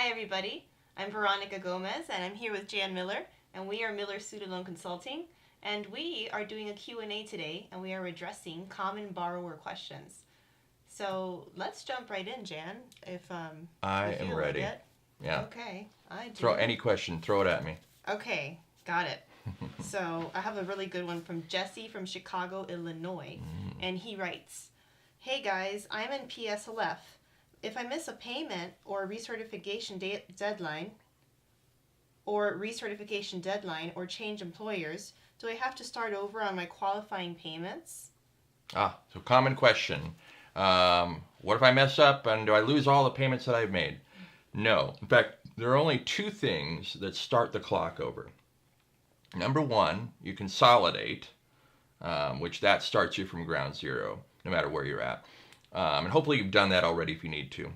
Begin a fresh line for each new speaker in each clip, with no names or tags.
Hi everybody, I'm Veronica Gomez and I'm here with Jan Miller and we are Miller Student Loan Consulting and we are doing a Q&A today and we are addressing common borrower questions. So let's jump right in, Jan, if
I
you
am
feel
ready.
like it.
Yeah.
Okay, I do.
Throw any question, throw it at me.
Okay, got it. So I have a really good one from Jesse from Chicago, Illinois, and he writes, "Hey guys, I'm in PSLF. If I miss a payment or recertification deadline or change employers, do I have to start over on my qualifying payments?"
So common question. What if I mess up and do I lose all the payments that I've made? No. In fact, there are only two things that start the clock over. Number one, you consolidate, which that starts you from ground zero, no matter where you're at. And hopefully you've done that already if you need to.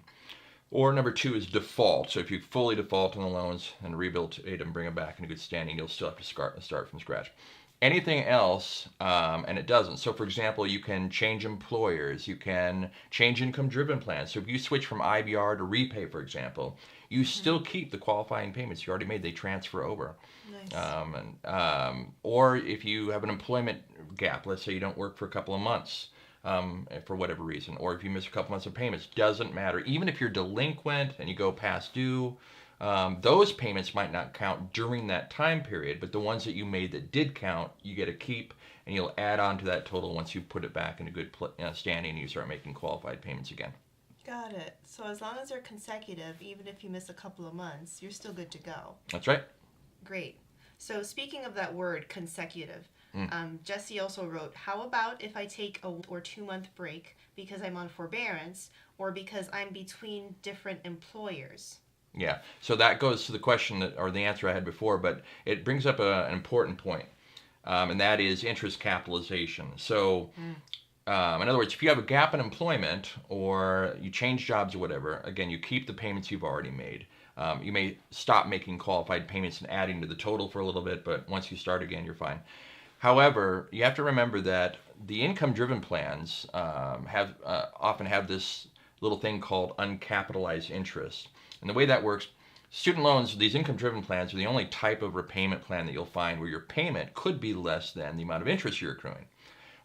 Or number two is default. So if you fully default on the loans and rehabilitate them, bring them back into good standing, you'll still have to start from scratch. Anything else, and it doesn't. So for example, you can change employers, you can change income-driven plans. So if you switch from IBR to repay, for example, you still keep the qualifying payments you already made. They transfer over.
Nice.
Or if you have an employment gap, let's say you don't work for a couple of months, for whatever reason, or if you miss a couple months of payments, doesn't matter. Even if you're delinquent and you go past due, those payments might not count during that time period, but the ones that you made that did count, you get to keep, and you'll add on to that total once you put it back in a good standing and you start making qualified payments again.
Got it. So as long as they're consecutive, even if you miss a couple of months, you're still good to go.
That's right.
Great. So speaking of that word, consecutive, Jesse also wrote, how about if I take a 1 or 2 month break because I'm on forbearance or because I'm between different employers?
Yeah. So that goes to the question or the answer I had before, but it brings up an important point, and that is interest capitalization. So in other words, if you have a gap in employment or you change jobs or whatever, again, you keep the payments you've already made. You may stop making qualified payments and adding to the total for a little bit, but once you start again, you're fine. However, you have to remember that the income-driven plans often have this little thing called uncapitalized interest. And the way that works, student loans, these income-driven plans, are the only type of repayment plan that you'll find where your payment could be less than the amount of interest you're accruing.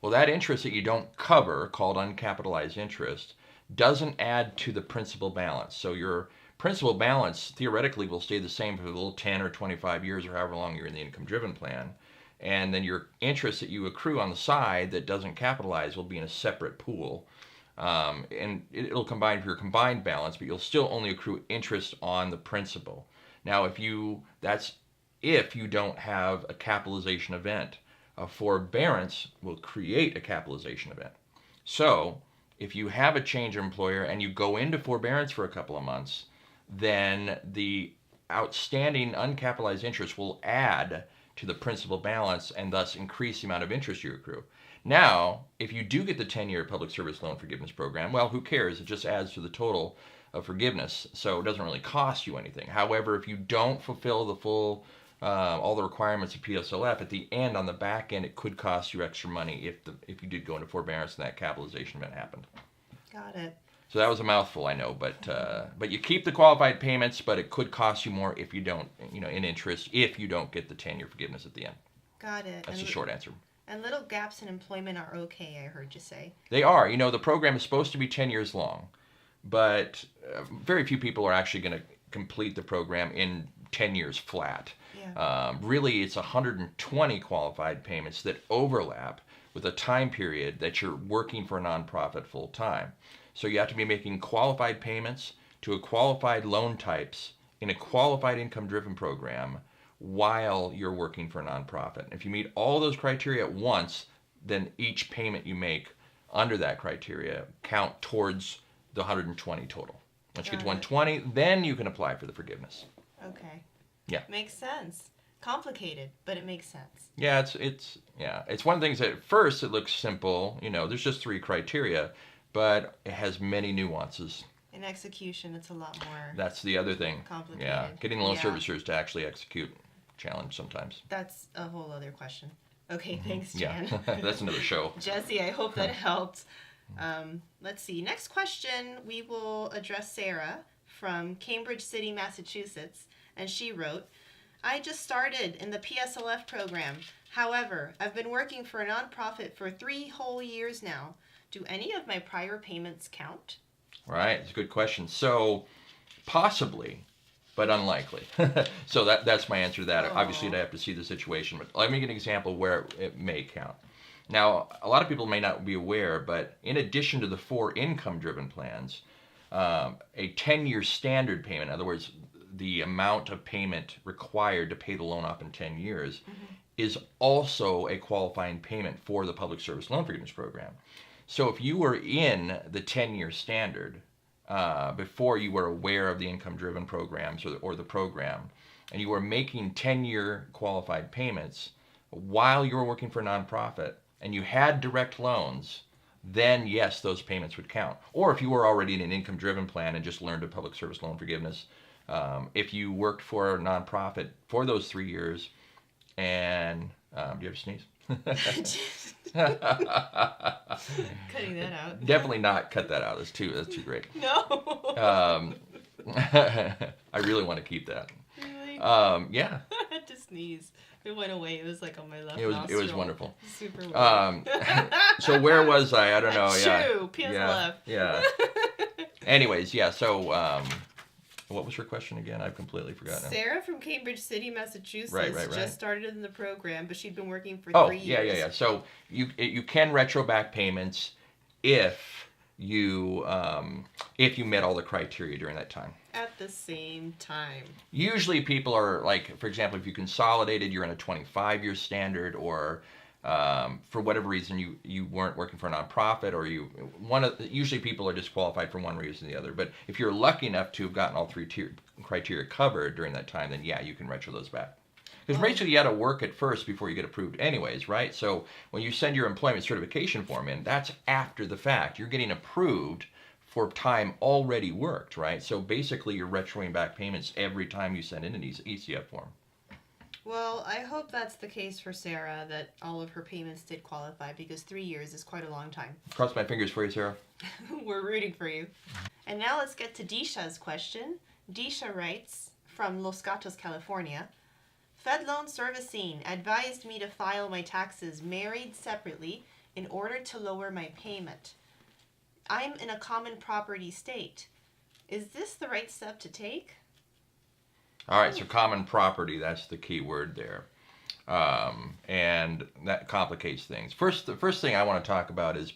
Well, that interest that you don't cover, called uncapitalized interest, doesn't add to the principal balance. So your principal balance theoretically will stay the same for the little 10 or 25 years or however long you're in the income-driven plan. And then your interest that you accrue on the side that doesn't capitalize will be in a separate pool. And it'll combine for your combined balance, but you'll still only accrue interest on the principal. Now, that's if you don't have a capitalization event. A forbearance will create a capitalization event. So, if you have a change of employer and you go into forbearance for a couple of months, then the outstanding uncapitalized interest will add to the principal balance and thus increase the amount of interest you accrue. Now, if you do get the 10-year public service loan forgiveness program, well, who cares? It just adds to the total of forgiveness, so it doesn't really cost you anything. However, if you don't fulfill the full all the requirements of PSLF, at the end, on the back end, it could cost you extra money if you did go into forbearance and that capitalization event happened.
Got it.
So that was a mouthful, I know, but you keep the qualified payments, but it could cost you more if you don't, in interest, if you don't get the 10-year forgiveness at the end.
Got it.
That's the short answer.
And little gaps in employment are okay, I heard you say.
They are. The program is supposed to be 10 years long, but very few people are actually going to complete the program in 10 years flat.
Yeah.
Really, it's 120 qualified payments that overlap with a time period that you're working for a nonprofit full time. So you have to be making qualified payments to a qualified loan types in a qualified income-driven program while you're working for a nonprofit. If you meet all those criteria at once, then each payment you make under that criteria count towards the 120 total. Once you get to 120, then you can apply for the forgiveness.
Okay.
Yeah.
Makes sense. Complicated, but it makes sense.
Yeah, it's one of the things that at first it looks simple. There's just 3 criteria, but it has many nuances.
In execution, it's a lot more.
That's the other thing.
Complicated.
Yeah, getting loan servicers to actually execute, challenge sometimes.
That's a whole other question. Okay, thanks, Jan.
Yeah, that's another show.
Jesse, I hope that helped. Let's see. Next question, we will address Sarah from Cambridge City, Massachusetts, and she wrote, I just started in the PSLF program. However, I've been working for a nonprofit for 3 whole years now. Do any of my prior payments count?
Right, it's a good question. So, possibly, but unlikely. So that's my answer to that.
Oh.
Obviously, I'd have to see the situation, but let me give an example where it may count. Now, a lot of people may not be aware, but in addition to the 4 income-driven plans, a 10-year standard payment, in other words, the amount of payment required to pay the loan off in 10 years, is also a qualifying payment for the Public Service Loan Forgiveness Program. So if you were in the 10-year standard before you were aware of the income-driven programs or the program, and you were making 10-year qualified payments while you were working for a nonprofit, and you had direct loans, then yes, those payments would count. Or if you were already in an income-driven plan and just learned of public service loan forgiveness, if you worked for a nonprofit for those 3 years, and do you have a sneeze?
Cutting that out.
Definitely not cut that out. That's too great.
No.
I really want to keep that.
Really?
Yeah.
I had to sneeze. It went away. It was like on my left
It was
nostril.
wonderful.
Super weird.
So where was I? I don't know.
Achoo, PSLF.
Yeah. Anyways, yeah. So what was your question again? I've completely forgotten.
Sarah from Cambridge City, Massachusetts,
Right.
just started in the program, but she'd been working for 3 years.
Yeah. So you can retro back payments if you met all the criteria during that time.
At the same time.
Usually people are like, for example, if you consolidated, you're in a 25-year standard, or for whatever reason you weren't working for a nonprofit, or usually people are disqualified for one reason or the other. But if you're lucky enough to have gotten all 3 criteria covered during that time, then yeah, you can retro those back. Because basically you got to work at first before you get approved anyways, right? So when you send your employment certification form in, that's after the fact. You're getting approved for time already worked, right? So basically you're retroing back payments every time you send in an ECF form.
Well, I hope that's the case for Sarah, that all of her payments did qualify, because 3 years is quite a long time.
Cross my fingers for you, Sarah.
We're rooting for you. And now let's get to Disha's question. Disha writes, from Los Gatos, California, Fed Loan Servicing advised me to file my taxes married separately in order to lower my payment. I'm in a common property state. Is this the right step to take?
All right, so common property, that's the key word there. And that complicates things. The first thing I want to talk about is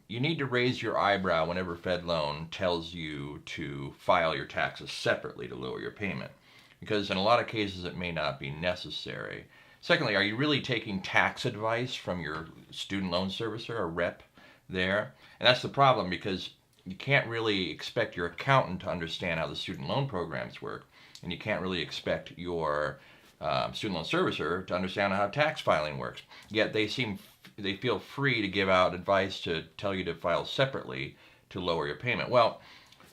you need to raise your eyebrow whenever Fed Loan tells you to file your taxes separately to lower your payment, because in a lot of cases it may not be necessary. Secondly, are you really taking tax advice from your student loan servicer or rep there? And that's the problem, because you can't really expect your accountant to understand how the student loan programs work, and you can't really expect your student loan servicer to understand how tax filing works. Yet they feel free to give out advice to tell you to file separately to lower your payment. Well,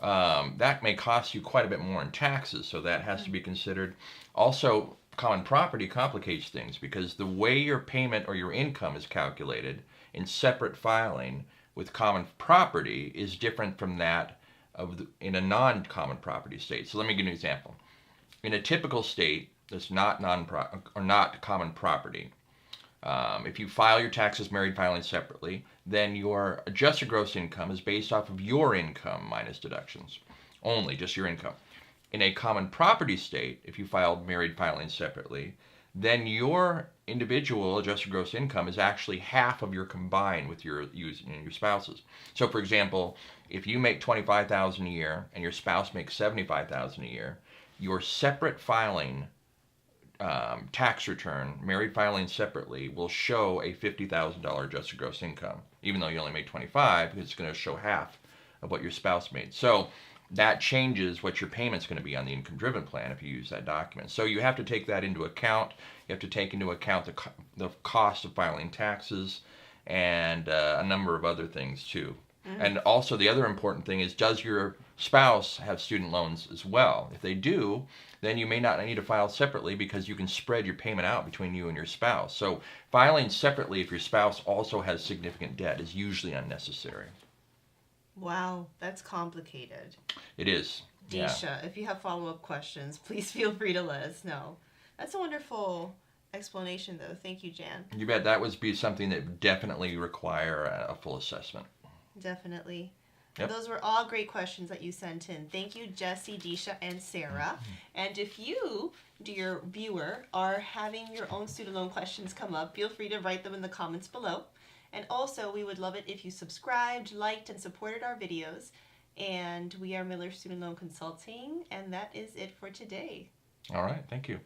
that may cost you quite a bit more in taxes, so that has to be considered. Also, common property complicates things, because the way your payment or your income is calculated in separate filing with common property is different from that in a non-common property state. So let me give you an example. In a typical state that's not common property, if you file your taxes married filing separately, then your adjusted gross income is based off of your income minus deductions, only just your income. In a common property state, if you filed married filing separately, then your individual adjusted gross income is actually half of your combined with your spouse's. So for example, if you make $25,000 a year and your spouse makes $75,000 a year, your separate filing tax return, married filing separately, will show a $50,000 adjusted gross income, even though you only made $25,000, because it's going to show half of what your spouse made. So that changes what your payment's going to be on the income-driven plan if you use that document. So you have to take that into account. You have to take into account the cost of filing taxes and a number of other things too. Mm-hmm. And also the other important thing is, does your spouse have student loans as well? If they do, then you may not need to file separately, because you can spread your payment out between you and your spouse. So filing separately if your spouse also has significant debt is usually unnecessary.
Wow, that's complicated.
It is. Yeah.
Disha, if you have follow-up questions, please feel free to let us know. That's a wonderful explanation, though. Thank you, Jan.
You bet that would be something that would definitely require a full assessment.
Definitely.
Yep.
Those were all great questions that you sent in. Thank you, Jesse, Disha, and Sarah. And if you, dear viewer, are having your own student loan questions come up, feel free to write them in the comments below. And also, we would love it if you subscribed, liked, and supported our videos. And we are Miller Student Loan Consulting, and that is it for today.
All right. Thank you.